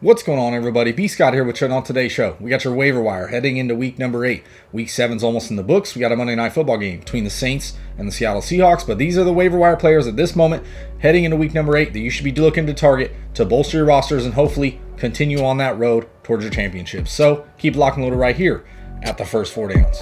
What's going on, everybody? B. Scott here with you on today's show. We got your waiver wire heading into week number 8. Week 7's almost in the books. We got a Monday night football game between the Saints and the Seattle Seahawks, but these are the waiver wire players at this moment heading into week number 8 that you should be looking to target to bolster your rosters and hopefully continue on that road towards your championship. So keep locked and loaded right here at the first 4 downs.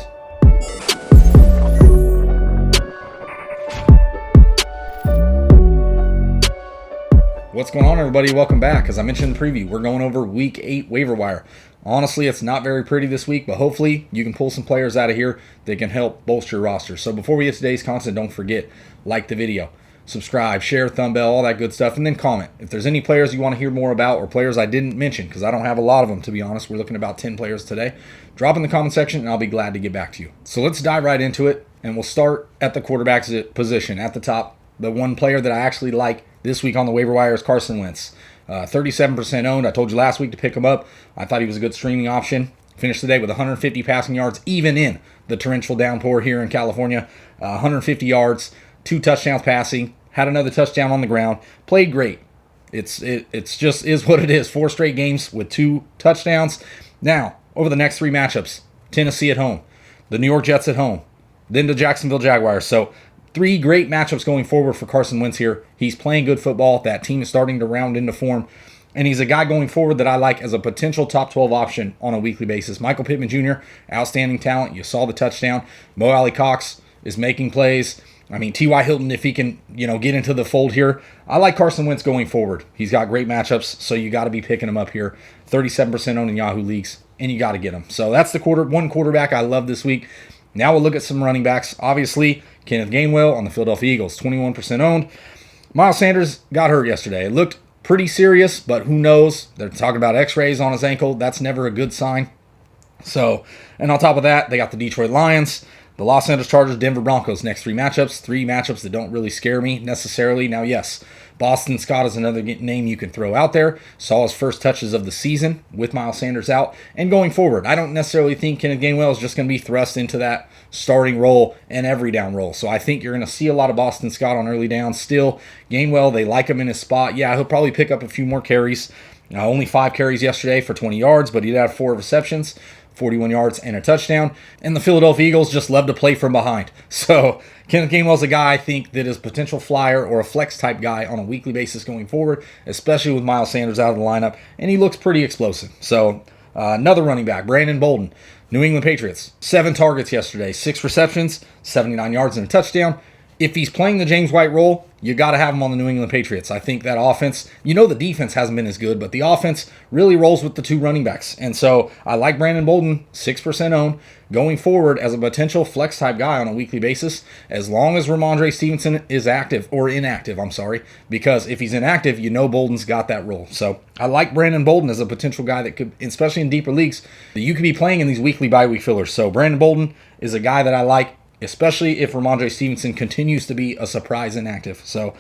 What's going on, everybody? Welcome back. As I mentioned in the preview, we're going over week 8 waiver wire. Honestly, it's not very pretty this week, but hopefully you can pull some players out of here that can help bolster your roster. So before we get to today's content, don't forget, like the video, subscribe, share, thumb bell, all that good stuff, and then comment. If there's any players you want to hear more about or players I didn't mention, because I don't have a lot of them, to be honest. We're looking at about 10 players today. Drop in the comment section, and I'll be glad to get back to you. So let's dive right into it, and we'll start at the quarterback position at the top. The one player that I actually like this week on the waiver wire is Carson Wentz. 37% owned. I told you last week to pick him up. I thought he was a good streaming option. Finished the day with 150 passing yards, even in the torrential downpour here in California. 150 yards, 2 touchdowns passing, had another touchdown on the ground. Played great. It's just is what it is. 4 straight games with 2 touchdowns. Now, over the next 3 matchups, Tennessee at home, the New York Jets at home, then the Jacksonville Jaguars. So 3 great matchups going forward for Carson Wentz here. He's playing good football. That team is starting to round into form. And he's a guy going forward that I like as a potential top 12 option on a weekly basis. Michael Pittman Jr., outstanding talent. You saw the touchdown. Mo Alley-Cox is making plays. I mean, T.Y. Hilton, if he can, get into the fold here. I like Carson Wentz going forward. He's got great matchups, so you got to be picking him up here. 37% owned in Yahoo leagues, and you got to get him. So that's the one quarterback I love this week. Now we'll look at some running backs. Obviously, Kenneth Gainwell on the Philadelphia Eagles, 21% owned. Miles Sanders got hurt yesterday. It looked pretty serious, but who knows? They're talking about x-rays on his ankle. That's never a good sign. So, and on top of that, they got the Detroit Lions, the Los Angeles Chargers, Denver Broncos. Next 3 matchups that don't really scare me necessarily. Now, yes, Boston Scott is another name you can throw out there. Saw his first touches of the season with Miles Sanders out. And going forward, I don't necessarily think Kenneth Gainwell is just going to be thrust into that starting role and every down role. So I think you're going to see a lot of Boston Scott on early downs still. Gainwell, they like him in his spot. Yeah, he'll probably pick up a few more carries. Only 5 carries yesterday for 20 yards, but he did have 4 receptions, 41 yards, and a touchdown. And the Philadelphia Eagles just love to play from behind. So Kenneth Gainwell's a guy I think that is a potential flyer or a flex type guy on a weekly basis going forward, especially with Miles Sanders out of the lineup, and he looks pretty explosive. So another running back, Brandon Bolden, New England Patriots, 7 targets yesterday, 6 receptions, 79 yards, and a touchdown. If he's playing the James White role, you got to have him on the New England Patriots. I think that offense, the defense hasn't been as good, but the offense really rolls with the 2 running backs. And so I like Brandon Bolden, 6% owned, going forward as a potential flex type guy on a weekly basis, as long as Ramondre Stevenson is inactive, because if he's inactive, Bolden's got that role. So I like Brandon Bolden as a potential guy that could, especially in deeper leagues, that you could be playing in these weekly bye week fillers. So Brandon Bolden is a guy that I like, especially if Ramondre Stevenson continues to be a surprise inactive. So,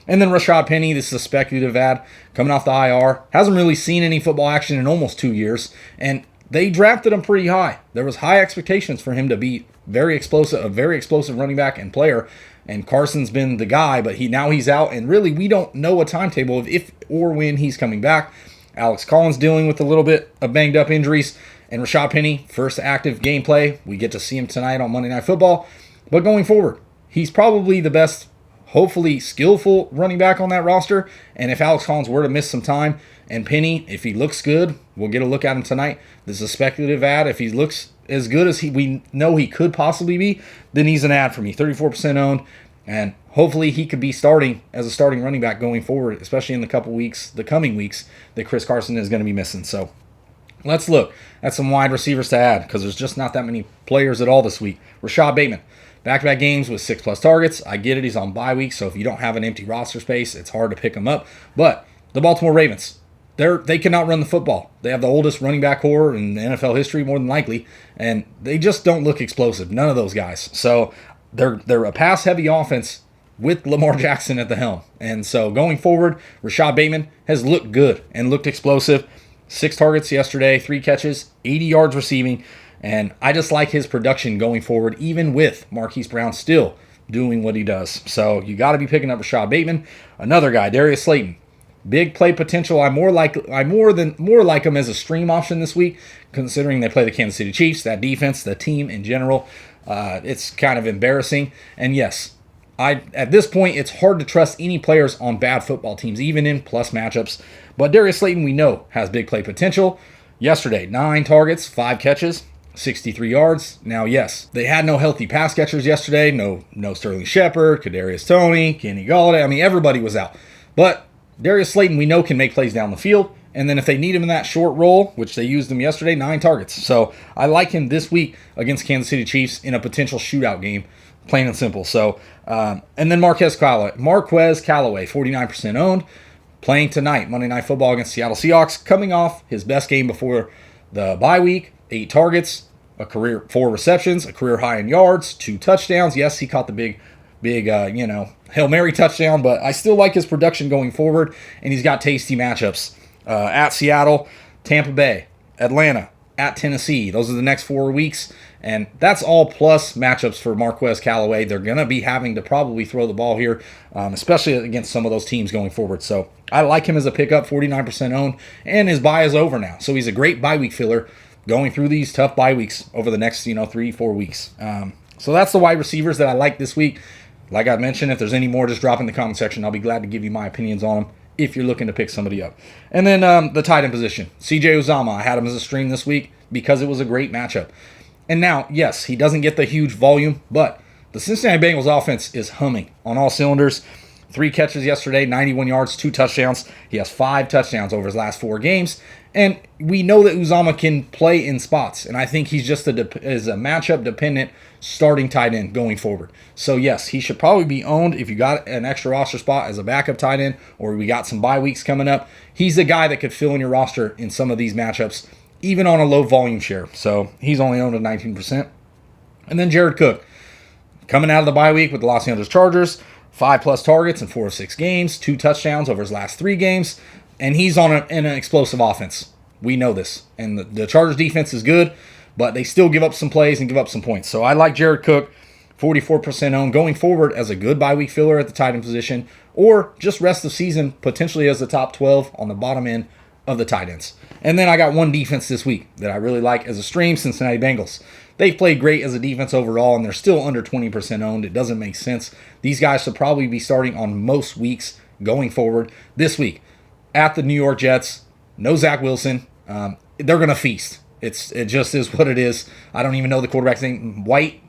and then Rashad Penny, this is a speculative ad, coming off the IR. Hasn't really seen any football action in almost 2 years, and they drafted him pretty high. There was high expectations for him to be a very explosive running back and player, and Carson's been the guy, but now he's out, and really we don't know a timetable of if or when he's coming back. Alex Collins dealing with a little bit of banged up injuries. And Rashad Penny, first active gameplay. We get to see him tonight on Monday Night Football. But going forward, he's probably the best, hopefully skillful running back on that roster. And if Alex Collins were to miss some time, and Penny, if he looks good, we'll get a look at him tonight. This is a speculative ad. If he looks as good as we know he could possibly be, then he's an ad for me. 34% owned. And hopefully he could be starting as a starting running back going forward, especially in the coming weeks, that Chris Carson is going to be missing. So let's look at some wide receivers to add, because there's just not that many players at all this week. Rashad Bateman, back-to-back games with 6+ targets. I get it, he's on bye week, so if you don't have an empty roster space, it's hard to pick him up. But the Baltimore Ravens, they cannot run the football. They have the oldest running back core in NFL history, more than likely, and they just don't look explosive. None of those guys. So they're a pass-heavy offense with Lamar Jackson at the helm. And so going forward, Rashad Bateman has looked good and looked explosive. 6 targets yesterday, 3 catches, 80 yards receiving, and I just like his production going forward, even with Marquise Brown still doing what he does. So you got to be picking up Rashad Bateman. Another guy, Darius Slayton, Big play potential. I more like him as a stream option this week, considering they play the Kansas City Chiefs. That defense, the team in general, it's kind of embarrassing. And yes, at this point, it's hard to trust any players on bad football teams, even in plus matchups. But Darius Slayton, we know, has big play potential. Yesterday, 9 targets, 5 catches, 63 yards. Now, yes, they had no healthy pass catchers yesterday. No Sterling Shepard, Kadarius Toney, Kenny Golladay. I mean, everybody was out. But Darius Slayton, we know, can make plays down the field. And then if they need him in that short roll, which they used him yesterday, 9 targets. So I like him this week against Kansas City Chiefs in a potential shootout game, plain and simple. So, and then Marquez Callaway, 49% owned, playing tonight, Monday Night Football against Seattle Seahawks, coming off his best game before the bye week, 8 targets, a career 4 receptions, a career high in yards, 2 touchdowns. Yes, he caught the big Hail Mary touchdown, but I still like his production going forward, and he's got tasty matchups at Seattle, Tampa Bay, Atlanta, at Tennessee. Those are the next 4 weeks, and that's all plus matchups for Marquez Callaway. They're going to be having to probably throw the ball here, especially against some of those teams going forward. So I like him as a pickup, 49% owned, and his bye is over now. So he's a great bye week filler going through these tough bye weeks over the next 3-4 weeks. So that's the wide receivers that I like this week. Like I mentioned, if there's any more, just drop in the comment section. I'll be glad to give you my opinions on them if you're looking to pick somebody up. And then the tight end position. CJ Uzomah, I had him as a stream this week because it was a great matchup. And now, yes, he doesn't get the huge volume, but the Cincinnati Bengals offense is humming on all cylinders. 3 catches yesterday, 91 yards, 2 touchdowns. He has 5 touchdowns over his last 4 games. And we know that Uzomah can play in spots. And I think he's just is a matchup-dependent starting tight end going forward. So, yes, he should probably be owned if you got an extra roster spot as a backup tight end or we got some bye weeks coming up. He's the guy that could fill in your roster in some of these matchups, even on a low volume share. So, he's only owned at 19%. And then Jared Cook, coming out of the bye week with the Los Angeles Chargers, 5+ targets in 4 of 6 games, 2 touchdowns over his last 3 games, and he's in an explosive offense. We know this. And the Chargers defense is good, but they still give up some plays and give up some points. So I like Jared Cook, 44% owned, going forward as a good bye week filler at the tight end position, or just rest of the season potentially as the top 12 on the bottom end of the tight ends. And then I got one defense this week that I really like as a stream, Cincinnati Bengals. They've played great as a defense overall, and they're still under 20% owned. It doesn't make sense. These guys should probably be starting on most weeks going forward. This week, at the New York Jets, no Zach Wilson. They're going to feast. It just is what it is. I don't even know the quarterback's name. White.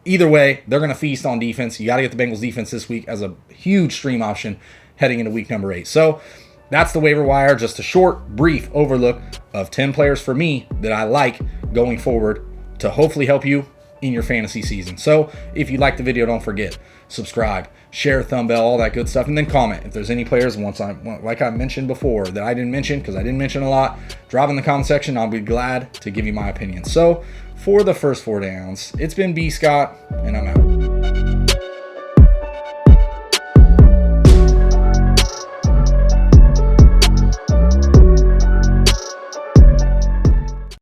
Either way, they're going to feast on defense. You got to get the Bengals defense this week as a huge stream option heading into week number 8. So that's the waiver wire. Just a short, brief overlook of 10 players for me that I like going forward to hopefully help you in your fantasy season. So if you like the video, don't forget, subscribe, share, thumb bell, all that good stuff, and then comment. If there's any players, like I mentioned before, that I didn't mention, because I didn't mention a lot, drop in the comment section. I'll be glad to give you my opinion. So for the first 4 downs, it's been B. Scott, and I'm out.